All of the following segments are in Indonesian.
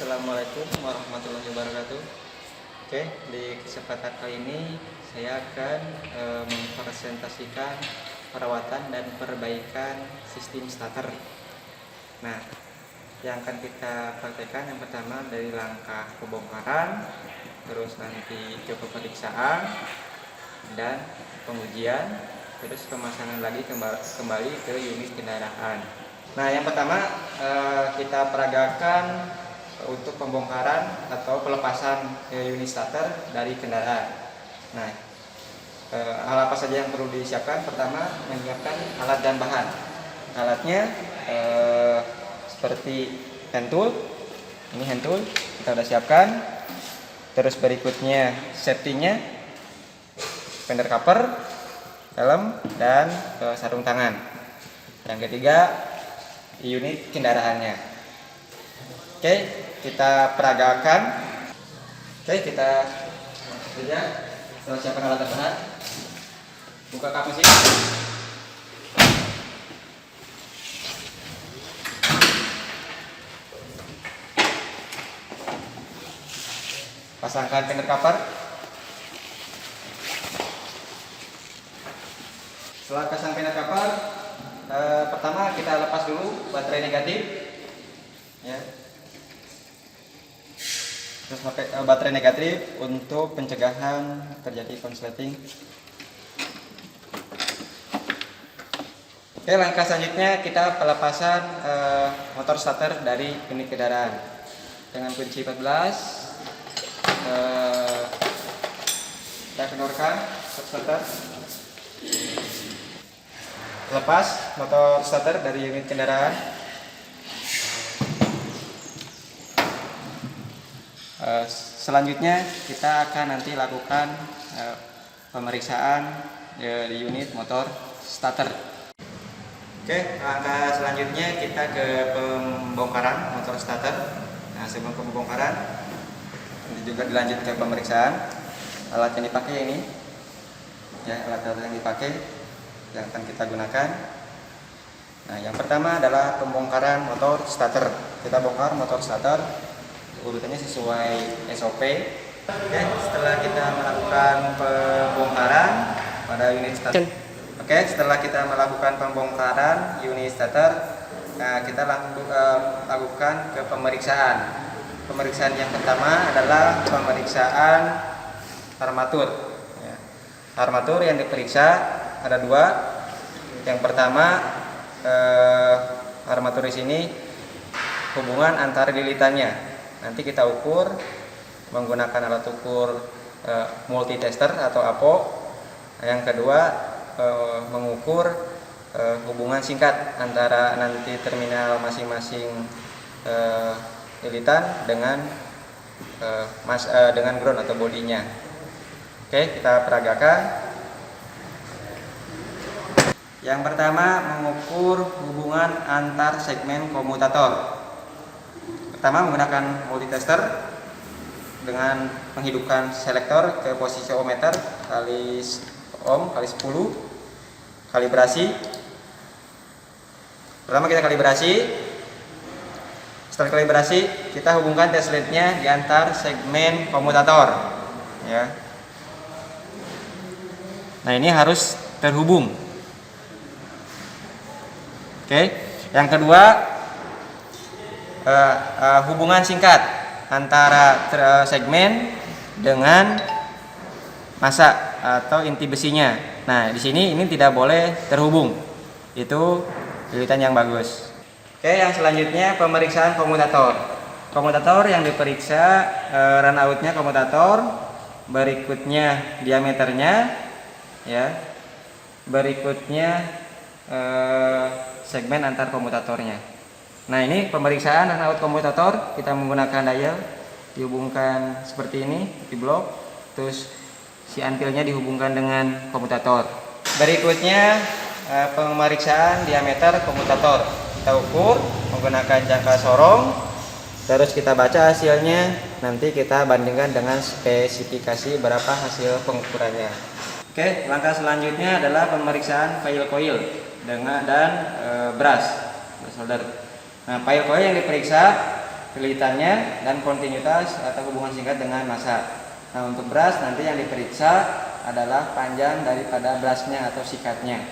Assalamualaikum warahmatullahi wabarakatuh. Oke, di kesempatan kali ini saya akan mempresentasikan perawatan dan perbaikan sistem starter. Nah, yang akan kita praktekkan yang pertama dari langkah pembongkaran, terus nanti ke pemeriksaan dan pengujian, terus pemasangan lagi kembali ke unit kendaraan. Nah, yang pertama kita peragakan untuk pembongkaran atau pelepasan unit starter dari kendaraan. Nah, hal apa saja yang perlu disiapkan? Pertama, menyiapkan alat dan bahan. Alatnya seperti hand tool. Ini hand tool kita sudah siapkan. Terus berikutnya safety-nya, fender cover, helm, dan sarung tangan. Yang ketiga, unit kendaraannya. Oke, kita peragakan. Oke, kita kerja. Setelah siapkan alat dan bahan, buka kap mesin. Pasangkan fender cover. Setelah pasang fender cover, pertama kita lepas dulu baterai negatif, ya. Terus pakai baterai negatif untuk pencegahan terjadi konsleting. Oke, langkah selanjutnya kita pelepasan motor starter dari unit kendaraan dengan kunci 14. Kita kendorkan starter. Lepas motor starter dari unit kendaraan. Selanjutnya kita akan nanti lakukan pemeriksaan di unit motor starter. Oke, langkah selanjutnya kita ke pembongkaran motor starter. Nah, sebelum ke pembongkaran ini juga dilanjut ke pemeriksaan. Alat yang dipakai ini, ya, alat-alat yang dipakai yang akan kita gunakan. Nah, yang pertama adalah pembongkaran motor starter. Kita bongkar motor starter, urutannya sesuai SOP. Oke, setelah kita melakukan pembongkaran pada unit starter. Oke, setelah kita melakukan pembongkaran unit starter, nah, kita lakukan ke pemeriksaan. Pemeriksaan yang pertama adalah pemeriksaan armatur. Ya. Armatur yang diperiksa ada dua. Yang pertama, armatur di sini hubungan antara lilitannya. Nanti kita ukur menggunakan alat ukur multitester atau APO. Yang kedua, mengukur hubungan singkat antara nanti terminal masing-masing lilitan dengan ground atau bodinya. Oke, kita peragakan. Yang pertama, mengukur hubungan antar segmen komutator. Pertama, menggunakan multitester dengan menghidupkan selektor ke posisi ohmmeter kali ohm kali 10, kalibrasi. Pertama kita kalibrasi. Setelah kalibrasi, kita hubungkan test lead-nya di antar segmen komutator, ya. Nah, ini harus terhubung. Oke, yang kedua, hubungan singkat antara segmen dengan massa atau inti besinya. Nah, di sini ini tidak boleh terhubung. Itu lilitan yang bagus. Oke, yang selanjutnya pemeriksaan komutator. Komutator yang diperiksa run out-nya komutator, berikutnya diameternya, ya. Berikutnya segmen antar komutatornya. Nah, ini pemeriksaan run out komutator, kita menggunakan dial dihubungkan seperti ini di blok, terus si antilnya dihubungkan dengan komutator. Berikutnya pemeriksaan diameter komutator. Kita ukur menggunakan jangka sorong, terus kita baca hasilnya, nanti kita bandingkan dengan spesifikasi berapa hasil pengukurannya. Oke, langkah selanjutnya adalah pemeriksaan file coil dan brush solder. Nah, file coil yang diperiksa kelilitannya dan kontinuitas atau hubungan singkat dengan massa. Nah, untuk brush nanti yang diperiksa adalah panjang daripada brushnya atau sikatnya.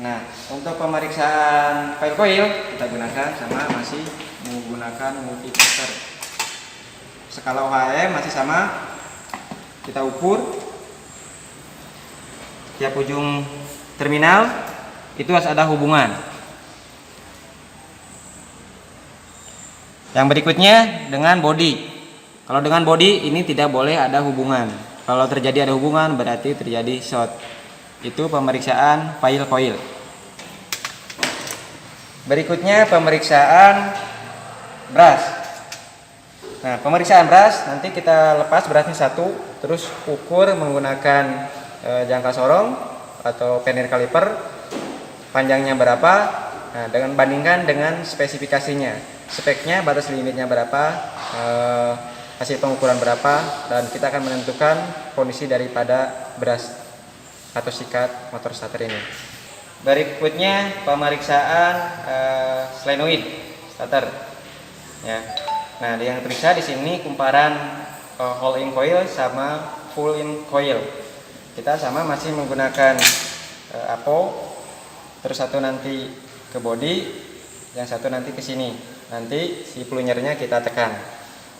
Nah, untuk pemeriksaan file coil kita gunakan masih menggunakan multiplexer. Skala OHM masih sama. Kita ukur tiap ujung terminal itu harus ada hubungan. Yang berikutnya dengan body. Kalau dengan body ini tidak boleh ada hubungan. Kalau terjadi ada hubungan berarti terjadi short. Itu pemeriksaan file coil. Berikutnya pemeriksaan brush. Nah, pemeriksaan brush nanti kita lepas brushnya satu, terus ukur menggunakan jangka sorong atau penir kaliper, panjangnya berapa. Nah, dengan bandingkan dengan spesifikasinya, speknya, batas limitnya berapa, hasil pengukuran berapa, dan kita akan menentukan kondisi daripada brush atau sikat motor starter ini. Berikutnya pemeriksaan solenoid starter. Ya. Nah, yang diperiksa di sini kumparan whole in coil sama full in coil. Kita sama masih menggunakan apo, terus satu nanti ke body, yang satu nanti ke sini. Nanti si plunyernya kita tekan,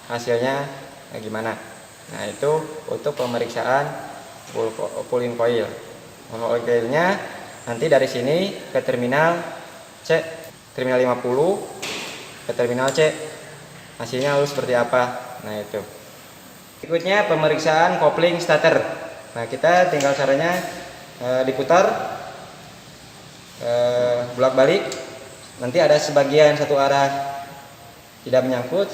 hasilnya gimana. Nah, itu untuk pemeriksaan full in coil. Full in coilnya nanti dari sini ke terminal C, terminal 50 ke terminal C, hasilnya lalu seperti apa. Nah, itu. Berikutnya pemeriksaan kopling starter. Nah, kita tinggal caranya diputar bolak-balik. Nanti ada sebagian satu arah tidak menyangkut,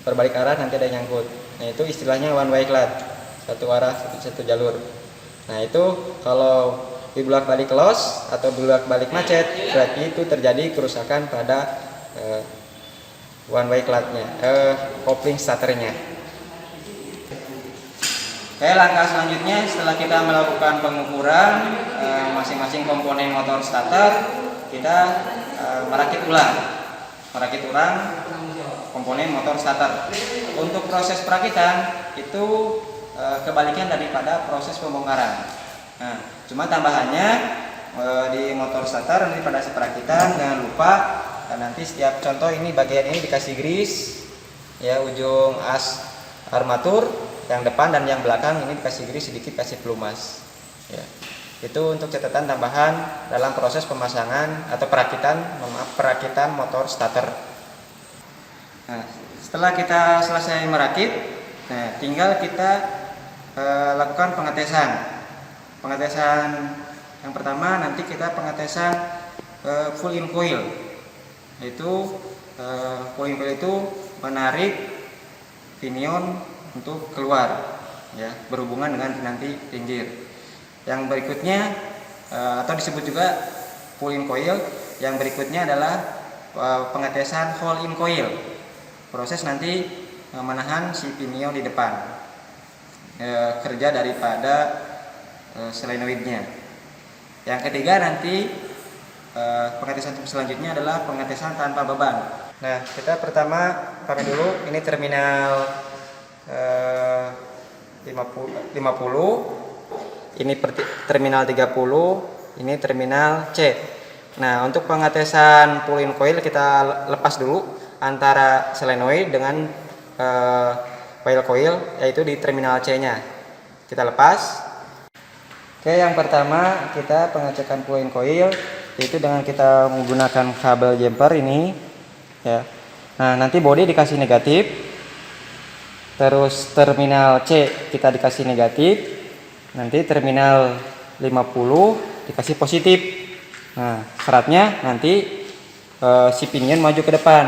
berbalik arah nanti ada yang nyangkut. Nah, itu istilahnya one way clutch, satu arah satu jalur. Nah, itu kalau dibolak-balik close atau bolak-balik macet berarti itu terjadi kerusakan pada one way clutchnya, kopling starternya. Oke, langkah selanjutnya setelah kita melakukan pengukuran masing-masing komponen motor starter, kita merakit ulang komponen motor starter. Untuk proses perakitan itu kebalikan daripada proses pembongkaran. Nah, cuma tambahannya di motor starter nanti pada perakitan jangan lupa nanti setiap contoh ini bagian ini dikasih grease, ya, ujung as armatur yang depan dan yang belakang ini dikasih grease sedikit, kasih pelumas, ya. Itu untuk catatan tambahan dalam proses pemasangan atau perakitan motor starter. Nah, setelah kita selesai merakit, nah, tinggal kita lakukan pengetesan yang pertama. Nanti kita pengetesan full in coil, yaitu full in coil itu menarik pinion untuk keluar, ya, berhubungan dengan nanti pinggir. Yang berikutnya atau disebut juga full in coil, yang berikutnya adalah pengetesan whole in coil. Proses nanti menahan si pinion di depan, kerja daripada solenoidnya. Yang ketiga nanti pengetesan selanjutnya adalah pengetesan tanpa beban. Nah, kita pertama pakai dulu ini terminal 50, ini terminal 30, ini terminal C. Nah, untuk pengetesan full in coil kita lepas dulu antara solenoid dengan coil coil, yaitu di terminal C-nya. Kita lepas. Oke, yang pertama kita pengecekan full in coil yaitu dengan kita menggunakan kabel jumper ini, ya. Nah, nanti body dikasih negatif. Terus terminal C kita dikasih negatif, nanti terminal 50 dikasih positif. Nah, syaratnya nanti si pinion maju ke depan.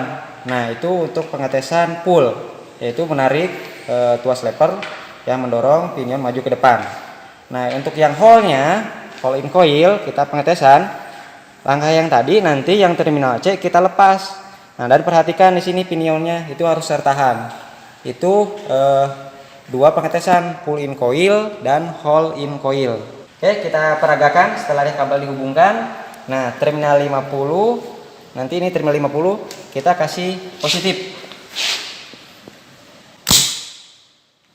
Nah, itu untuk pengetesan pull, yaitu menarik tuas lever yang mendorong pinion maju ke depan. Nah, untuk yang hole-nya, hole in coil, kita pengetesan langkah yang tadi, nanti yang terminal C kita lepas. Nah, dan perhatikan di sini pinionnya itu harus tertahan. Itu dua pengetesan, full in coil dan hole in coil. Oke, kita peragakan setelah kabel dihubungkan. Nah, terminal 50, nanti ini terminal 50 kita kasih positif.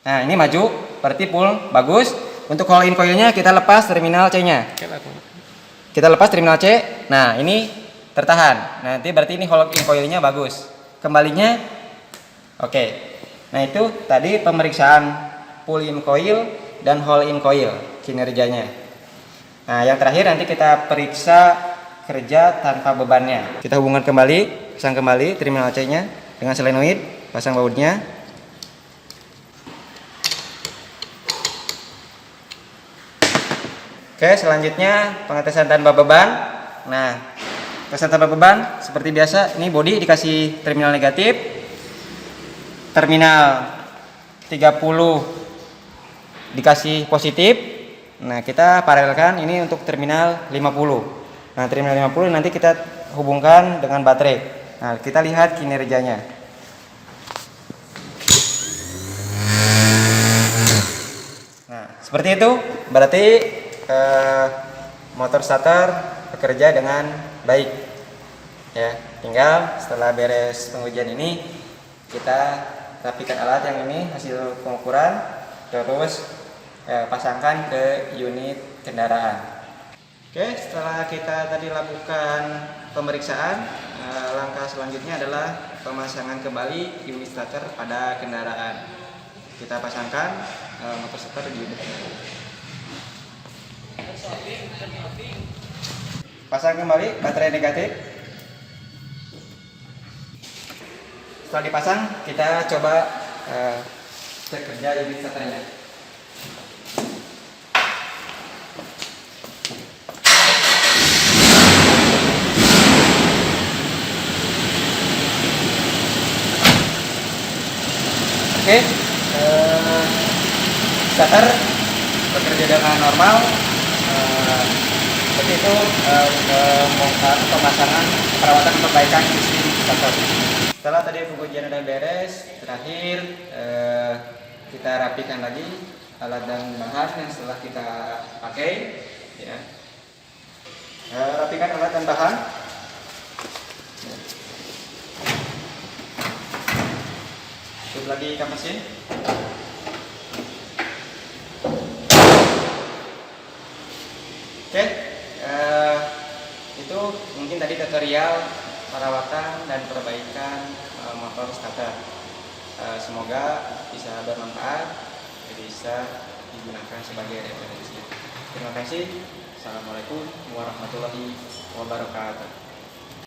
Nah, ini maju, berarti full, bagus. Untuk hole in coilnya kita lepas terminal C-nya. Kita lepas terminal C. Nah, ini tertahan. Nanti berarti ini hole in coilnya bagus. Kembalinya oke. Nah, itu tadi pemeriksaan pull in coil dan hole in coil kinerjanya. Nah, yang terakhir nanti kita periksa kerja tanpa bebannya. Kita hubungkan kembali, pasang kembali terminal C-nya dengan solenoid, pasang bautnya. Oke, selanjutnya pengetesan tanpa beban. Nah, pengetesan tanpa beban seperti biasa, ini bodi dikasih terminal negatif, terminal 30 dikasih positif. Nah, kita paralelkan ini untuk terminal 50. Nah, terminal 50 nanti kita hubungkan dengan baterai. Nah, kita lihat kinerjanya. Nah, seperti itu berarti motor starter bekerja dengan baik ya. Tinggal setelah beres pengujian ini kita rapikan alat yang ini hasil pengukuran, terus pasangkan ke unit kendaraan. Oke, setelah kita tadi lakukan pemeriksaan, langkah selanjutnya adalah pemasangan kembali unit starter pada kendaraan. Kita pasangkan motor starter di unit kendaraan. Pasang kembali baterai negatif. Setelah dipasang, kita coba cek kerja unit starternya. Oke, starter bekerja dengan normal. Seperti itu pemasangan perawatan perbaikan sistem starter. Setelah tadi pengujian udah beres, terakhir kita rapikan lagi alat dan bahan yang setelah kita pakai. Ya. Rapikan alat dan bahan. Tutup lagi kap mesin. Oke, itu mungkin tadi tutorial perawatan dan perbaikan motor starter. Semoga bisa bermanfaat, bisa digunakan sebagai referensi. Terima kasih. Assalamualaikum warahmatullahi wabarakatuh.